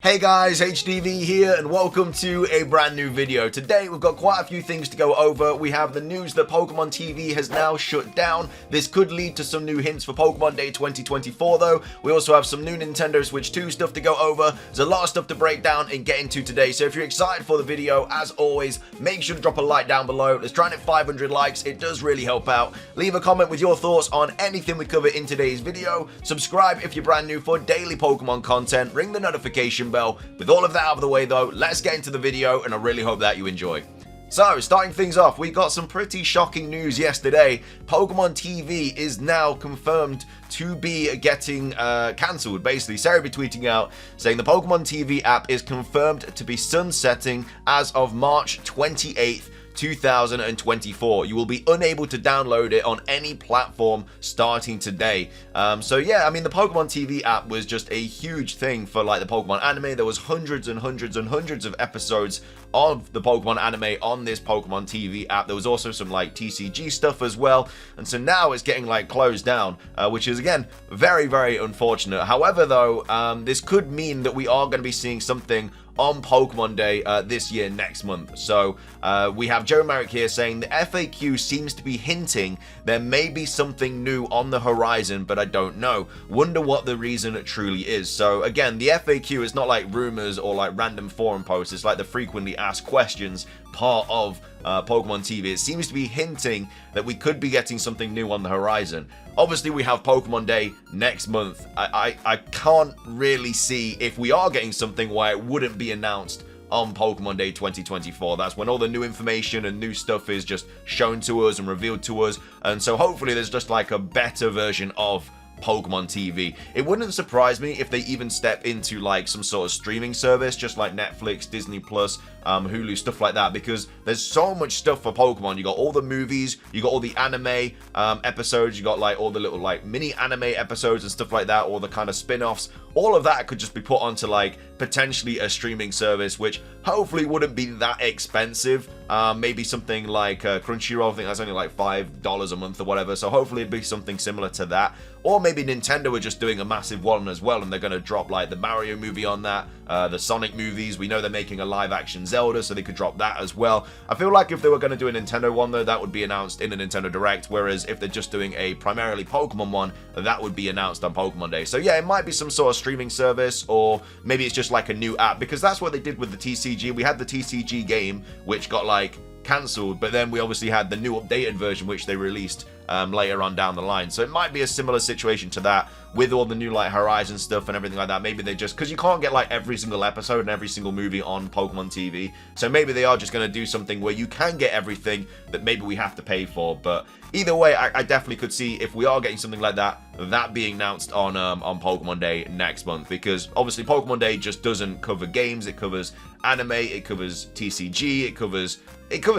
Hey guys, HDvee here and welcome to a brand new video. Today we've got quite a few things to go over. We have the news that Pokemon TV has now shut down. This could lead to some new hints for Pokemon Day 2024 though. We also have some new Nintendo Switch 2 stuff to go over. There's a lot of stuff to break down and get into today. So if you're excited for the video, as always, make sure to drop a like down below. Let's try and hit 500 likes. It does really help out. Leave a comment with your thoughts on anything we cover in today's video. Subscribe if you're brand new for daily Pokemon content. Ring the notification bell. With all of that out of the way though, let's get into the video and I really hope that you enjoy. So, starting things off, we got some pretty shocking news yesterday. Pokemon TV is now confirmed to be getting cancelled. Basically, Sarah be tweeting out saying the Pokemon TV app is confirmed to be sunsetting as of March 28th. 2024. You will be unable to download it on any platform starting today. So yeah, I mean the Pokemon TV app was just a huge thing for like the Pokemon anime. There was hundreds and hundreds and hundreds of episodes of the Pokemon anime on this Pokemon TV app. There was also some like TCG stuff as well, and so now it's getting like closed down, which is again very, very unfortunate. However though, this could mean that we are going to be seeing something on Pokemon Day this year, next month. So we have Joe Merrick here saying the FAQ seems to be hinting there may be something new on the horizon, but I don't know. Wonder what the reason truly is. So again, the FAQ is not like rumors or like random forum posts. It's like the frequently asked questions part of Pokemon TV. It seems to be hinting that we could be getting something new on the horizon. Obviously, we have Pokemon Day next month. I can't really see if we are getting something why it wouldn't be announced on Pokemon Day 2024. That's when all the new information and new stuff is just shown to us and revealed to us. And so hopefully there's just like a better version of Pokemon TV. It wouldn't surprise me if they even step into like some sort of streaming service, just like Netflix, Disney Plus, Hulu, stuff like that, because there's so much stuff for Pokemon. You got all the movies, you got all the anime episodes, you got like all the little like mini anime episodes and stuff like that, all the kind of spin-offs. All of that could just be put onto like potentially a streaming service, which hopefully wouldn't be that expensive. Maybe something like Crunchyroll. I think that's only like $5 a month or whatever, so hopefully it'd be something similar to that. Or maybe Nintendo are just doing a massive one as well, and they're going to drop like the Mario movie on that, the Sonic movies. We know they're making a live-action Zelda, so they could drop that as well. I feel like if they were going to do a Nintendo one, though, that would be announced in a Nintendo Direct, whereas if they're just doing a primarily Pokemon one, that would be announced on Pokemon Day. So yeah, it might be some sort of streaming service, or maybe it's just like a new app, because that's what they did with the TCG. We had the TCG game, which got like cancelled, but then we obviously had the new updated version which they released later on down the line. So it might be a similar situation to that with all the new like Horizon stuff and everything like that. Maybe they just, because you can't get like every single episode and every single movie on Pokemon TV, so maybe they are just going to do something where you can get everything that maybe we have to pay for. But either way, I definitely could see if we are getting something like that being announced on Pokemon Day next month, because obviously Pokemon Day just doesn't cover games. It covers anime, it covers TCG, it covers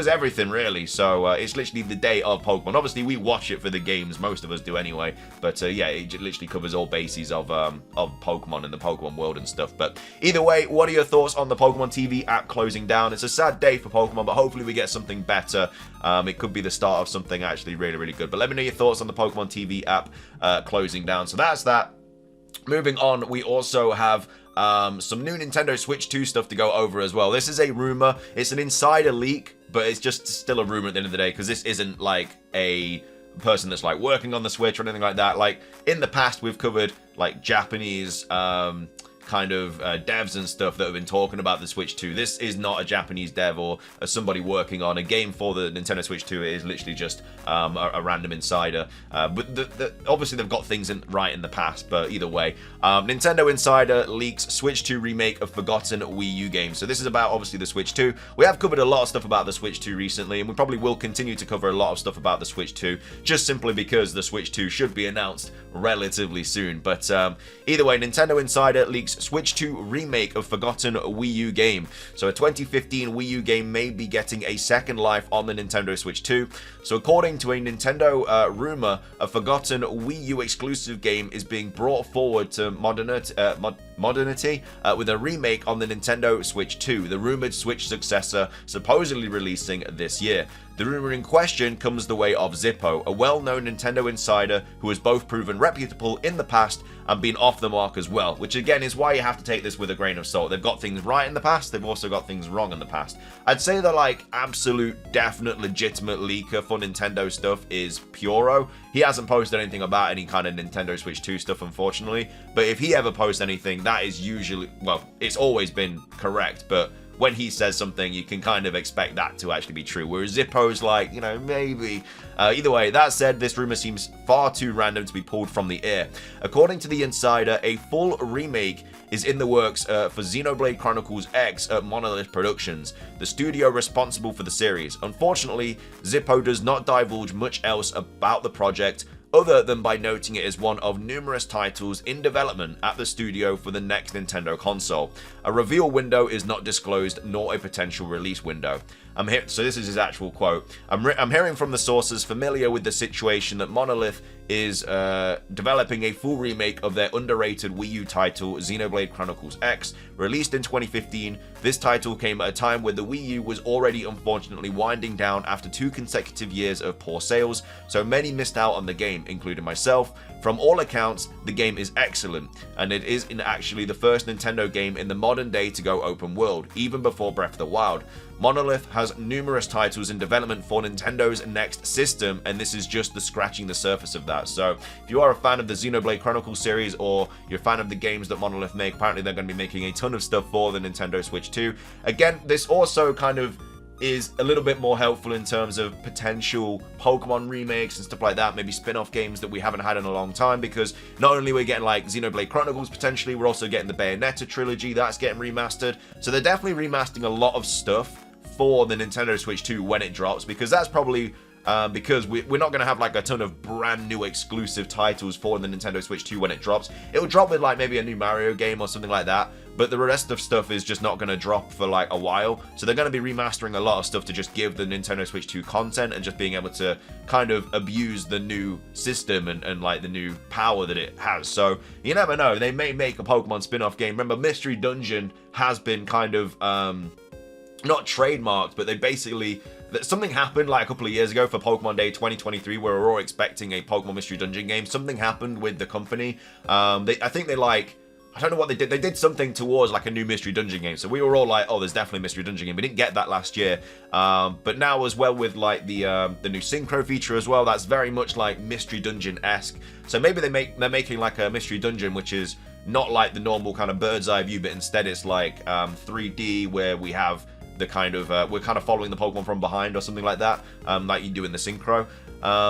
everything really. So it's literally the day of Pokemon. Obviously we watch it for the games, most of us do anyway, but yeah, it literally covers all bases of Pokemon and the Pokemon world and stuff. But either way, what are your thoughts on the Pokemon TV app closing down? It's a sad day for Pokemon, but hopefully we get something better. It could be the start of something actually really, really good. But let me know your thoughts on the Pokemon TV app closing down. So that's that. Moving on, we also have some new Nintendo Switch 2 stuff to go over as well. This is a rumor. It's an insider leak, but it's just still a rumor at the end of the day, because this isn't like a person that's like working on the Switch or anything like that. Like in the past, we've covered like Japanese kind of devs and stuff that have been talking about the Switch 2. This is not a Japanese dev or somebody working on a game for the Nintendo Switch 2. It is literally just a random insider. But obviously they've got things right in the past, but either way. Nintendo Insider leaks Switch 2 remake of forgotten Wii U game. So this is about obviously the Switch 2. We have covered a lot of stuff about the Switch 2 recently, and we probably will continue to cover a lot of stuff about the Switch 2, just simply because the Switch 2 should be announced relatively soon. But either way, Nintendo Insider leaks Switch 2 remake of forgotten Wii U game. So a 2015 Wii U game may be getting a second life on the Nintendo Switch 2. So according to a Nintendo rumor, a forgotten Wii U exclusive game is being brought forward to modernity with a remake on the Nintendo Switch 2, the rumored Switch successor supposedly releasing this year. The rumor in question comes the way of Zippo, a well-known Nintendo insider who has both proven reputable in the past and been off the mark as well, which again is why you have to take this with a grain of salt. They've got things right in the past, they've also got things wrong in the past. I'd say the like absolute, definite, legitimate leaker for Nintendo stuff is Puro. He hasn't posted anything about any kind of Nintendo Switch 2 stuff, unfortunately, but if he ever posts anything, that is usually, well, it's always been correct, but when he says something, you can kind of expect that to actually be true, whereas Zippo's like, you know, maybe. Either way, that said, this rumor seems far too random to be pulled from the air. According to the insider, a full remake is in the works for Xenoblade Chronicles X at Monolith Productions, the studio responsible for the series. Unfortunately, Zippo does not divulge much else about the project, other than by noting it as one of numerous titles in development at the studio for the next Nintendo console. A reveal window is not disclosed, nor a potential release window. So this is his actual quote. I'm hearing from the sources familiar with the situation that Monolith is developing a full remake of their underrated Wii U title, Xenoblade Chronicles X. Released in 2015, this title came at a time where the Wii U was already unfortunately winding down after 2 consecutive years of poor sales, so many missed out on the game, including myself. From all accounts, the game is excellent, and it is actually the first Nintendo game in the modern day to go open world, even before Breath of the Wild. Monolith has numerous titles in development for Nintendo's next system, and this is just the scratching the surface of that. So if you are a fan of the Xenoblade Chronicles series, or you're a fan of the games that Monolith make, apparently they're going to be making a ton of stuff for the Nintendo Switch 2. Again, this also kind of is a little bit more helpful in terms of potential Pokemon remakes and stuff like that, maybe spin-off games that we haven't had in a long time, because not only are we getting like Xenoblade Chronicles potentially, we're also getting the Bayonetta trilogy, that's getting remastered. So they're definitely remastering a lot of stuff for the Nintendo Switch 2 when it drops, because that's probably because we're not going to have like a ton of brand new exclusive titles for the Nintendo Switch 2 when it drops. It'll drop with like maybe a new Mario game or something like that, but the rest of stuff is just not going to drop for like a while. So they're going to be remastering a lot of stuff to just give the Nintendo Switch 2 content and just being able to kind of abuse the new system and like the new power that it has. So you never know, they may make a Pokemon spin-off game. Remember, Mystery Dungeon has been kind of not trademarked, but they basically, something happened like a couple of years ago for Pokemon Day 2023 where we were all expecting a Pokemon Mystery Dungeon game. Something happened with the company. I think they like, I don't know what they did. They did something towards like a new Mystery Dungeon game. So we were all like, oh, there's definitely a Mystery Dungeon game. We didn't get that last year. But now as well with like the new Synchro feature as well, that's very much like Mystery Dungeon-esque. So maybe they're making like a Mystery Dungeon which is not like the normal kind of bird's eye view, but instead it's like 3D where we have the kind of we're kind of following the Pokemon from behind or something like that, like you do in the Synchro.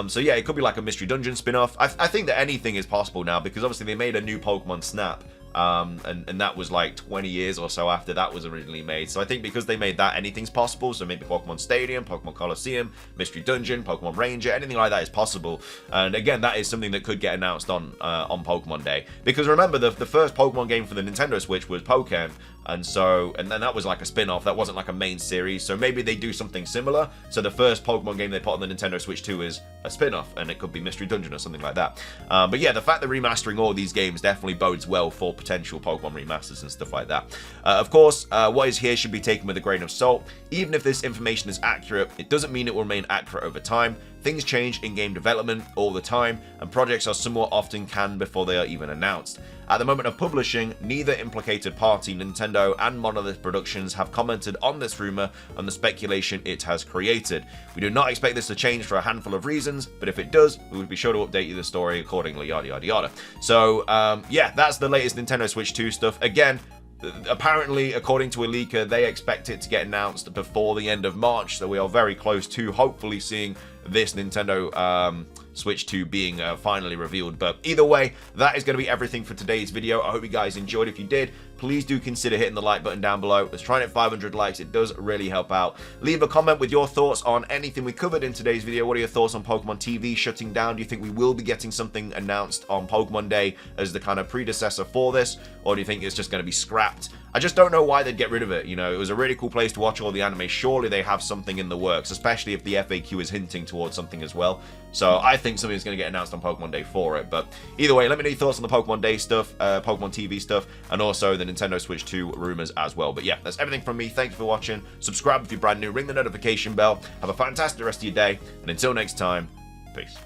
So yeah, it could be like a Mystery Dungeon spin-off. I think that anything is possible now, because obviously they made a new Pokemon Snap, and that was like 20 years or so after that was originally made. So I think because they made that, anything's possible. So maybe Pokemon Stadium, Pokemon Coliseum, Mystery Dungeon, Pokemon Ranger, anything like that is possible. And again, that is something that could get announced on Pokemon Day, because remember the first Pokemon game for the Nintendo Switch was Pokémon. And then that was like a spin-off, that wasn't like a main series, so maybe they do something similar. So the first Pokemon game they put on the Nintendo Switch 2 is a spin-off, and it could be Mystery Dungeon or something like that. But yeah, the fact that remastering all these games definitely bodes well for potential Pokemon remasters and stuff like that. Of course, what is here should be taken with a grain of salt. Even if this information is accurate, it doesn't mean it will remain accurate over time. Things change in game development all the time, and projects are somewhat often canned before they are even announced. At the moment of publishing, neither implicated party, Nintendo and Monolith Productions, have commented on this rumor and the speculation it has created. We do not expect this to change for a handful of reasons, but if it does, we will be sure to update you the story accordingly, yada yada yada. So yeah, that's the latest Nintendo Switch 2 stuff. Again, apparently, according to a leaker, they expect it to get announced before the end of March, so we are very close to hopefully seeing this Nintendo Switch 2 being finally revealed. But either way, that is going to be everything for today's video. I hope you guys enjoyed. If you did, please do consider hitting the like button down below. Let's try and hit 500 likes. It does really help out. Leave a comment with your thoughts on anything we covered in today's video. What are your thoughts on Pokemon TV shutting down? Do you think we will be getting something announced on Pokemon Day as the kind of predecessor for this? Or do you think it's just going to be scrapped? I just don't know why they'd get rid of it. You know, it was a really cool place to watch all the anime. Surely they have something in the works, especially if the FAQ is hinting towards something as well. So I think something's going to get announced on Pokemon Day for it. But either way, let me know your thoughts on the Pokemon Day stuff, Pokemon TV stuff, and also the Nintendo Switch 2 rumors as well. But yeah, that's everything from me. Thank you for watching. Subscribe if you're brand new. Ring the notification bell. Have a fantastic rest of your day. And until next time, peace.